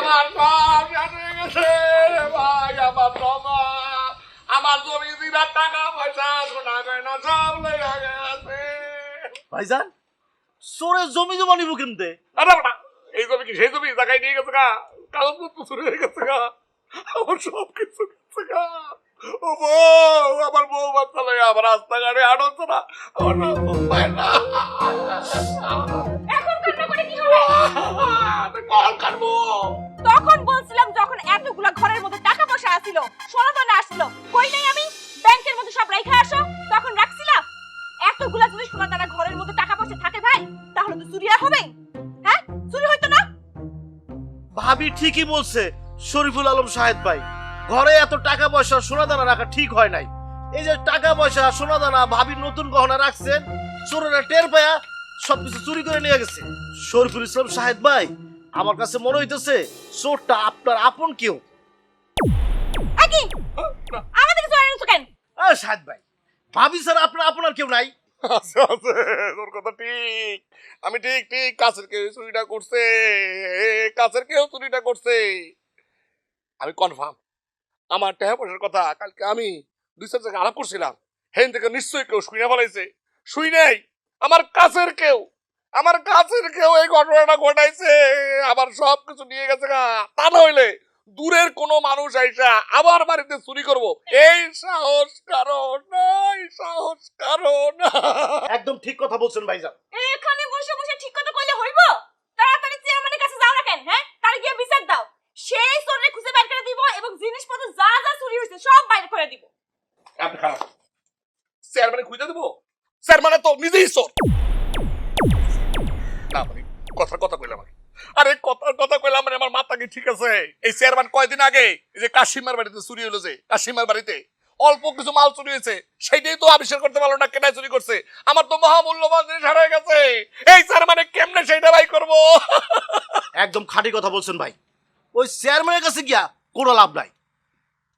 আমার সব শেষ হয়ে গেছে ভাই, আমার জমা, আমার জমি দিবার টাকা পয়সা সোনা গয়না সব লইয়া গেছে। ভাইজান চোরের জমি জমা নিব কিনতে? আরে বাবা, এই জমি কি সেই জমি জায়গায় নিয়ে গেছে গা? কাগজপত্র চুরি হয়ে গেছে গা, আমার সব কিছু গেছে গা। ও বউ, আমার বউ বাচ্চা লইয়া আমার রাস্তাঘাটে হাঁটছে না, আমার বউ পায় না। এখন কান্না করে কি হবে? কল কাটবো। তখন বলছিলাম যখন এতগুলা ঘরের মধ্যে টাকা পয়সা আসিল, সোনা দানা আসলো, কই নাই আমি? ব্যাংকের মধ্যে সব রাইখা আসো, তখন রাখছিলাম। এতগুলা যদি সোনা দানা ঘরের মধ্যে টাকা পয়সা থাকে ভাই, তাহলে তো চুরি আর হবে? হ্যাঁ, চুরি হইতো না? ভাবি ঠিকই বলছে শরীফুল আলম সাহেদ ভাই, ঘরে এত টাকা পয়সা সোনা দানা রাখা ঠিক হয় নাই। এই যে টাকা পয়সা সোনা দানা ভাবির নতুন গহনা রাখছেন, চোরেরা টের পায়া সবকিছু চুরি করে নিয়ে গেছে। শরীফুল ইসলাম সাহেদ ভাই, আমার কাছে মনে হইতেছে চোরটা আপনার আপন কেউ। আকি আমাদের কিছু আনেন কেন? সাহেদ ভাই, ভাবি স্যার আপনার আপনার কেউ নাই? আছে আছে, তোর কথা ঠিক। আমি ঠিক ঠিক কাছের কেউ চুরিটা করছে, কাছের কেউ চুরিটা করছে। আমি কনফার্ম, আমার টাকা পয়সার কথা কালকে আমি 2-4 জায়গায় আলাপ করছিলাম, হেন থেকে নিশ্চয়ই কেউ শুই না ফেলাইছে। শুই নাই, আমার কাছের কেউ, আমার কাছের কেউ এই ঘটনাটা ঘটাইছে, আমার সব কিছু নিয়ে গেছে গা। তা না হইলে দূরের কোনো মানুষ আইসা আমার বাড়িতে চুরি করব, এই সাহস কারো নাই, সাহস কারো না। একদম ঠিক কথা বলছেন ভাইজান। এখানে বসে বসে ঠিক কথা কইলে হইব? তাড়াতাড়ি চেয়ারম্যানের কাছে যাও না কেন? হ্যাঁ, তার গিয়ে বিচার দাও। সেই চোরে খুঁজে বের করে দিব এবং জিনিসপত্র যা যা চুরি হইছে সব বাইরে করে দিব। আপনি খারাপ, চেয়ারম্যানে খুঁজে দেবো? চেয়ারম্যানে তো নিজেই চোর। না মানে কথার কথা কইলাম আমি, আরে কথার কথা কইলাম মানে আমার মাথা কি ঠিক আছে? এই চেয়ারম্যান কয়দিন আগে এই যে কাশিমার বাড়িতে চুরি হলো, যে কাশিমার বাড়িতে অল্প কিছু মাল চুরি হয়েছে, সেইটাই তো আবিষ্কার করতে পারলো না কেনায় চুরি করছে। আমার তো মহামূল্যবান জিনিস হারিয়ে গেছে, এই চেয়ারম্যানে কেমনে সেইটা বাই করবো? একদম খাঁটি কথা বলছেন ভাই। ওই চেয়ারম্যানের কাছে গিয়া কোনো লাভ নাই।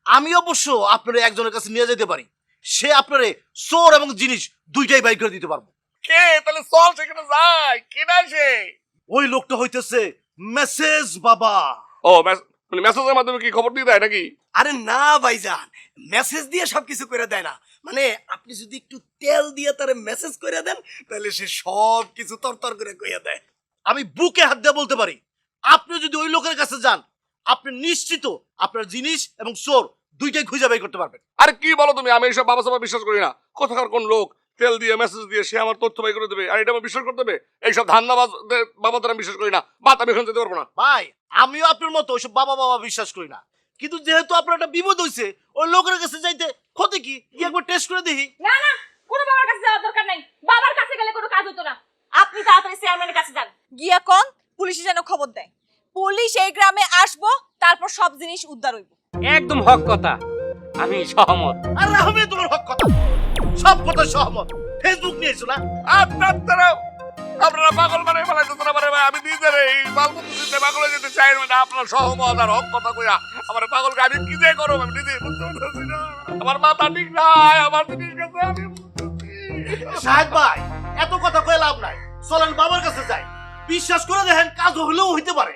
আমি অবশ্য আপনার একজনের কাছে নিয়ে যেতে পারি, সে আপনারে চোর এবং জিনিস দুইটাই বাই করে দিতে পারবো। কে? তাহলে চল সেখানে যাই, কেনা সে? ওই লোকটা হইতেছে মেসেজ বাবা। ও মানে মেসেজের মাধ্যমে কি খবর দিয়ে দেয় নাকি? আরে না ভাইজান, মেসেজ দিয়ে সবকিছু করে দেয় না। মানে আপনি যদি একটু তেল দিয়ে তারে মেসেজ করে দেন, তাহলে সে সব কিছু তরতর করে কইয়া দেয়। আমি বুকে হাত দিয়ে বলতে পারি, আপনি যদি ওই লোকের কাছে যান, আপনি নিশ্চিত আপনার জিনিস এবং চোর দুইটাই খুঁজে বাই করতে পারবেন। আরে কি বলো তুমি? আমি এইসব বাবা সাবা বিশ্বাস করি না। কোথাকার কোন লোক তেল দিয়ে মেসেজ দিয়ে সে আমার তথ্য বাই করে দেবে আর এটা আমার বিশ্বাস করতে হবে? এইসব ধান্দাবাজ বাবাদের আমি বিশ্বাস করি না। বাদ, আমি এখন যেতে পারবো না। ভাই, আমিও আপনার মতো ওইসব বাবা বাবা বিশ্বাস করি না, কিন্তু যেহেতু আপনার একটা বিপদ হয়েছে, ওই লোকের কাছে যাইতে ক্ষতি কি? গিয়ে একবার টেস্ট করে দেখি। না না, কোনো বাবার কাছে যাওয়ার দরকার নাই। বাবার কাছে গেলে কোনো কাজ হতো না। আপনি তাড়াতাড়ি চেয়ারম্যানের কাছে যান, গিয়া কোন পুলিশে যেন খবর দেয়। পুলিশ এই গ্রামে আসবো, তারপর সব জিনিস উদ্ধার হইব। একদম হক কথা, আমি সহমত। আর আমি তোমার হক কথা, সব কথা সহমত। ফেসবুক নিয়েছো না? আপনারা পাগল মানে ফেলাইতেছেন আমার ভাই। আমি নিজের এই পাগল দিতে পাগল হয়ে যেতে চাই না। আপনার সহমত আর হক কথা কইয়া আমার পাগলকে আমি কি যে করব আমি নিজে বুঝতে পারছি না। আমার মাথা ঠিক নাই, আমার জিনিস গেছে আমি সাহেব ভাই, এত কথা কয়ে লাভ নাই, চলেন বাবার কাছে যাই। বিশ্বাস করে দেখেন, কাজ হলেও হইতে পারে।